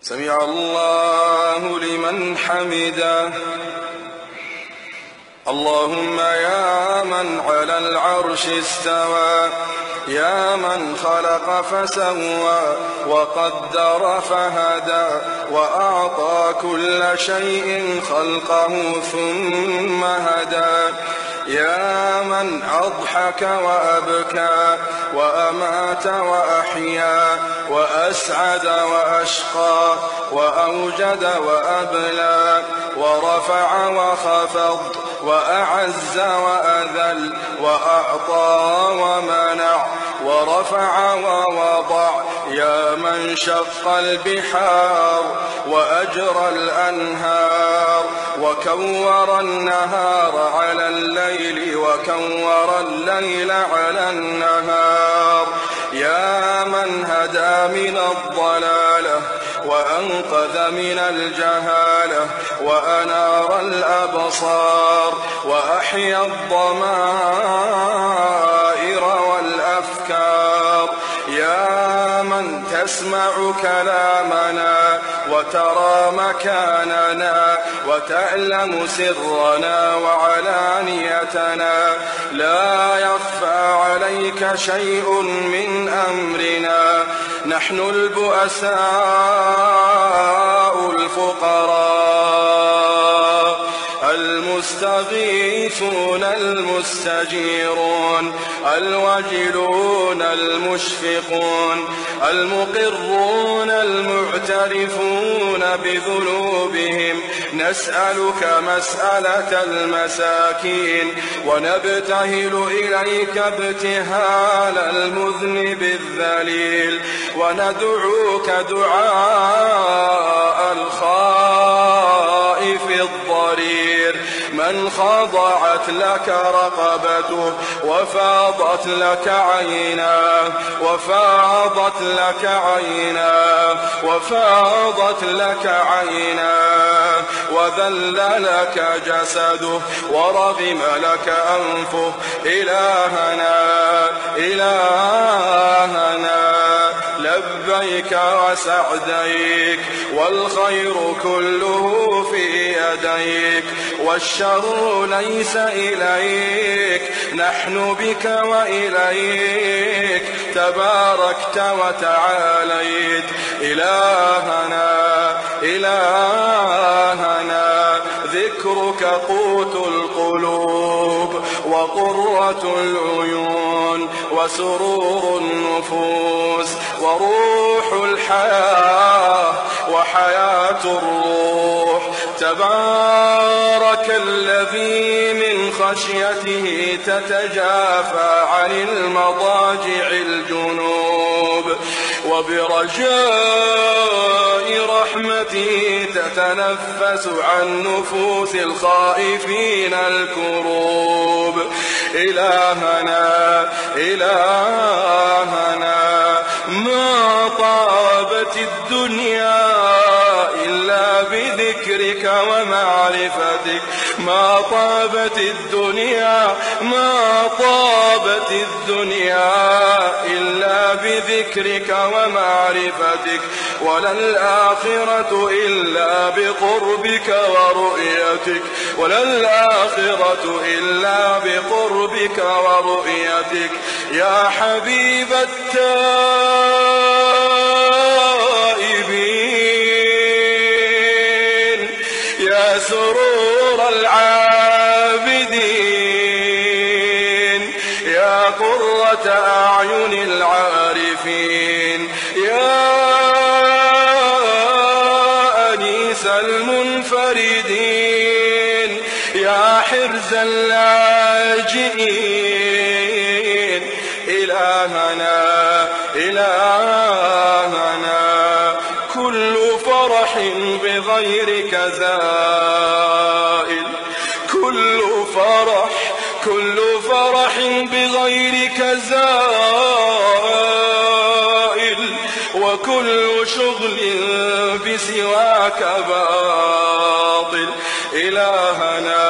سمع الله لمن حمده. اللهم يا من على العرش استوى، يا من خلق فسوى وقدر فهدى، وأعطى كل شيء خلقه ثم هدى، يا من أضحك وأبكى وأمات وأحيا وأسعد وأشقى وأوجد وأبلى ورفع وخفض وأعز وأذل وأعطى ومنع ورفع ووضع، يا من شق البحار وأجرى الأنهار وكور النهار على الليل وكور الليل على النهار، يا من هدى من الضلالة وأنقذ من الجهالة وأنار الأبصار وأحيا الضمائر والأفكار، يا من تسمع كلامنا وترى مكاننا وتعلم سرنا وعلانيتنا، لا يخفى عليك شيء من أمرنا، نحن البؤساء الفقراء المستغيثون المستجيرون الوجلون المشفقون المقرون المعترفون بذنوبهم، نسألك مسألة المساكين ونبتهل إليك ابتهال المذنب الذليل، وندعوك دعاء الخائف الضرير من خضعت لك رقبته وفاضت لك عيناه وفاضت لك عيناه وفاضت لك عيناه وذل لك جسده ورغم لك أنفه، إلهنا إلهنا لبيك وسعديك، والخير كله في يديك والشر ليس إليك، نحن بك وإليك تباركت وتعاليت، إلهنا إلهنا ذكرك قوت القلوب وقرة العيون وسرور النفوس وروح الحياة وحياة الروح، تبارك الذي من خشيته تتجافى عن المضاجع الجنوب، وبرجاء رحمته تتنفس عن نفوس الخائفين الكروب، إلهنا إلهنا ما طابت الدنيا إلا بذكرك ومعرفتك، ما طابت الدنيا ما طابت الدنيا إلا بذكرك ومعرفتك، وللآخرة إلا بقربك ورؤيتك، وللآخرة إلا بقربك ورؤيتك، يا حبيب التائبين، يا سرور العابدين، يا قرة أعين العارفين، يا أنيس المنفردين، يا حرز اللاجئين، إلهنا إلهنا كل فرح بغيرك زائل، كل فرح بغيرك زائل، وكل شغل بسواك باطل، إلهنا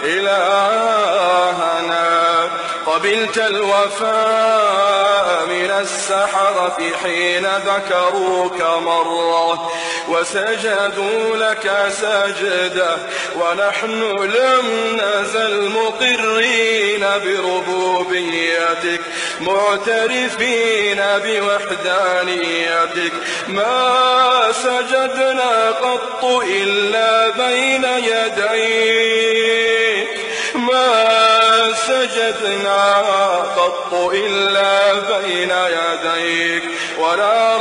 إلهنا قبلت الوفاء من السحرة حين ذكروك مرة وسجدوا لك سجدة، ونحن لم نزل مقرين بربوبيتك معترفين بوحدانيتك. ما سجدنا قط إلا بين يديك، ما سجدنا قط إلا بين يديك، ولا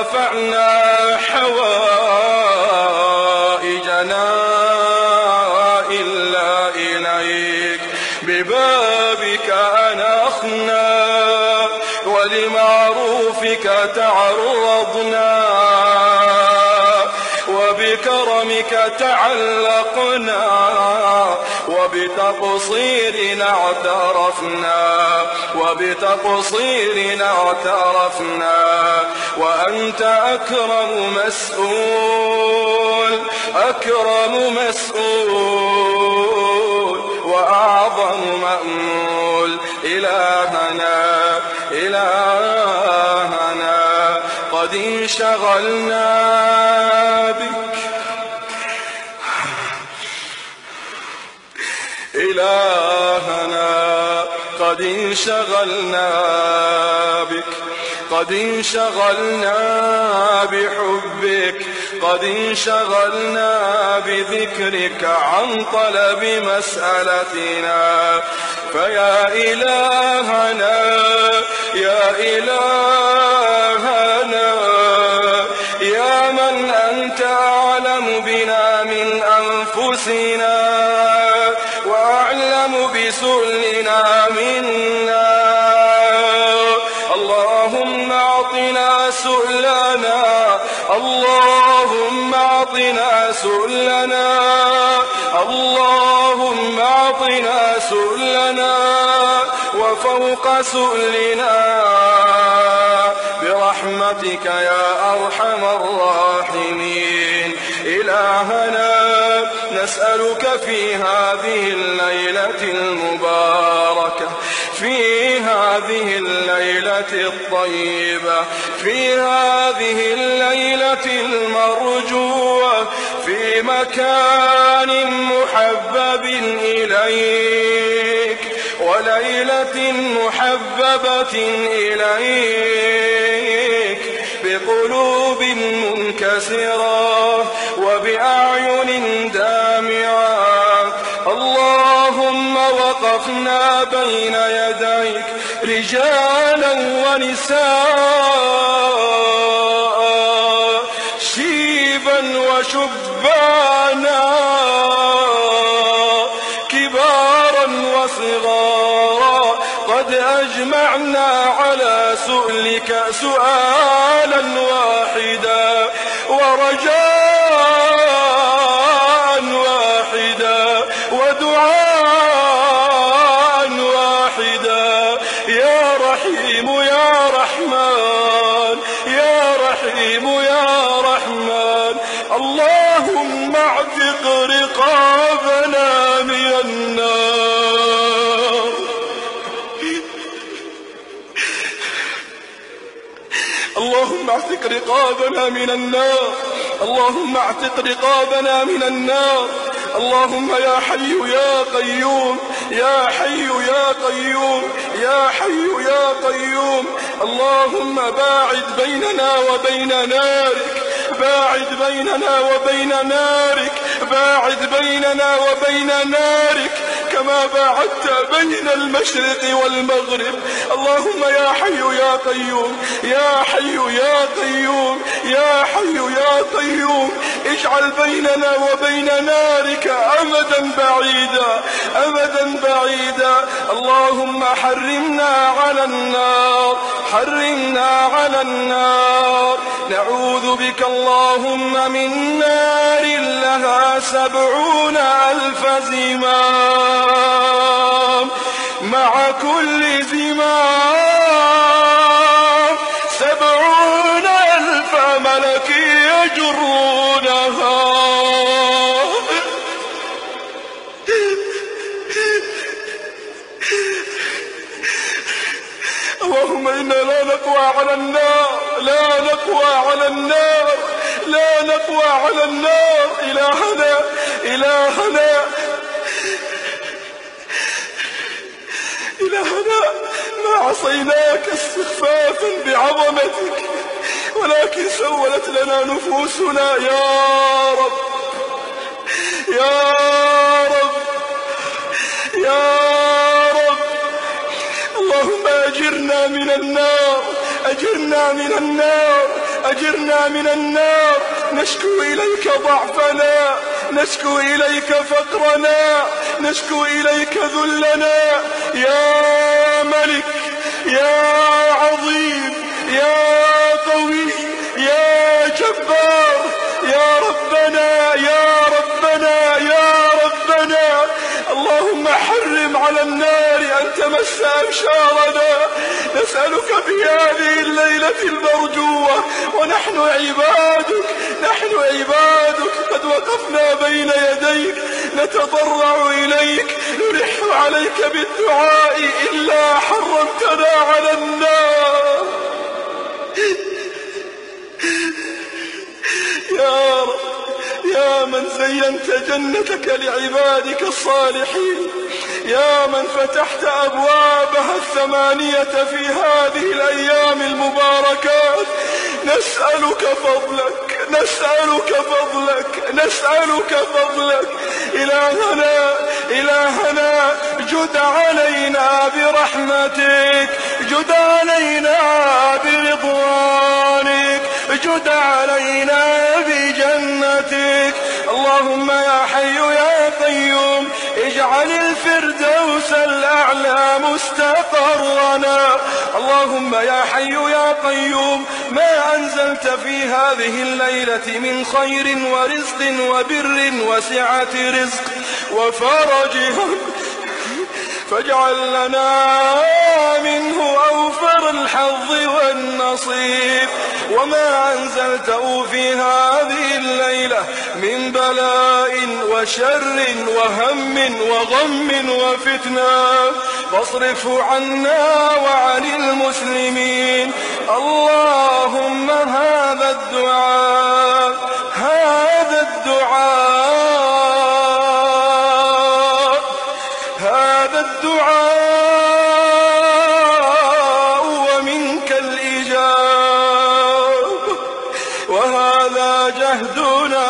رفعنا حوائجنا إلا إليك. ببابك أنخنا ولمعروفك تعرضنا، وبكرمك تعلقنا، وبتقصيرنا اعترفنا، وأنت أكرم مسؤول وأعظم مأمول. إلهنا قد انشغلنا بك، إلهنا قد انشغلنا بك، قد انشغلنا بحبك، قد انشغلنا بذكرك عن طلب مسألتنا. فيا إلهنا يا إلهنا يا من أنت أعلم بنا من أنفسنا وأعلم بسؤلنا منا، اللهم أعطنا سؤلنا، اللهم أعطنا سؤلنا، اللهم أعطنا سؤلنا وفوق سؤلنا برحمتك يا أرحم الراحمين. إلهنا نسألك في هذه الليلة المباركة، في هذه الليلة الطيبة، في هذه الليلة المرجوة، في مكان محبب إليك وليلة محببة إليك، بقلوب منكسرة وبأعين دامعة. اللهم وقفنا بين يديك رجالا ونساء، شيبا وشبانا، كبارا وصغارا، قد أجمعنا على سؤلك سؤالا واحدا ورجاء واحدا ودعاء واحدا. يا رحيم يا رحمن، يا رحيم يا رحمن، اللهم اعتق رقابنا من النار، اللهم اعتق رقابنا من النار، اللهم اعتق رقابنا من النار. اللهم يا حي يا قيوم، يا حي يا قيوم، يا حي يا قيوم، اللهم باعد بيننا وبين نارك، باعد بيننا وبين نارك، باعد بيننا وبين نارك كما باعدت بين المشرق والمغرب. اللهم يا حي يا قيوم، يا حي يا قيوم، يا حي يا قيوم، اجعل بيننا وبين نارك أمدا بعيدا، أمدا بعيدا. اللهم حرمنا على النار، حرمنا على النار. نعوذ بك اللهم من نار لها 70,000 زمام، مع كل زمام 70,000 ملك يجرونها. على النار، لا نقوى على النار، لا نقوى على النار. إلهنا إلهنا إلهنا، ما عصيناك استخفافا بعظمتك، ولكن سولت لنا نفوسنا. يا رب يا رب يا رب، اللهم أجرنا من النار، أجرنا من النار، أجرنا من النار. نشكو إليك ضعفنا، نشكو إليك فقرنا، نشكو إليك ذلنا. يا ملك يا عظيم يا قوي يا جبار، يا ربنا يا ربنا يا ربنا، اللهم حرم على النار أن تمس أبشارنا. نسألك في هذه الليلة المرجوة ونحن عبادك، نحن عبادك قد وقفنا بين يديك نتضرع إليك، نلح عليك بالدعاء إلا حرمتنا على النار. يا رب، يا من زينت جنتك لعبادك الصالحين، يا من فتحت أبوابها الثمانية في هذه الأيام المباركات، نسألك فضلك، نسألك فضلك، نسألك فضلك. إلهنا إلهنا، جد علينا برحمتك، جد علينا برضوانك، جد علينا بجنتك. اللهم يا حي يا قيوم، اجعل الفردوس الأعلى مستقرنا. اللهم يا حي يا قيوم، ما أنزلت في هذه الليلة من خير ورزق وبر وسعة رزق وفرج هم، فاجعل لنا منه أوفر الحظ والنصيب. وما أنزلته في هذه الليلة من بلاء وشر وهم وغم وفتنة فاصرفه عنا وعن المسلمين. اللهم هذا الدعاء، هذا الدعاء، هذا الدعاء ومنك الإجابة، وهذا جهدنا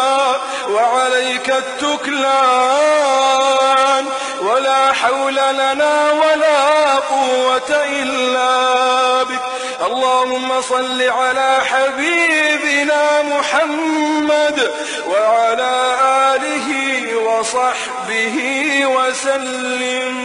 وعليك التكلان، ولا حول لنا ولا قوة إلا بك. اللهم صل على حبيبنا محمد وعلى آله وصحبه وسلم.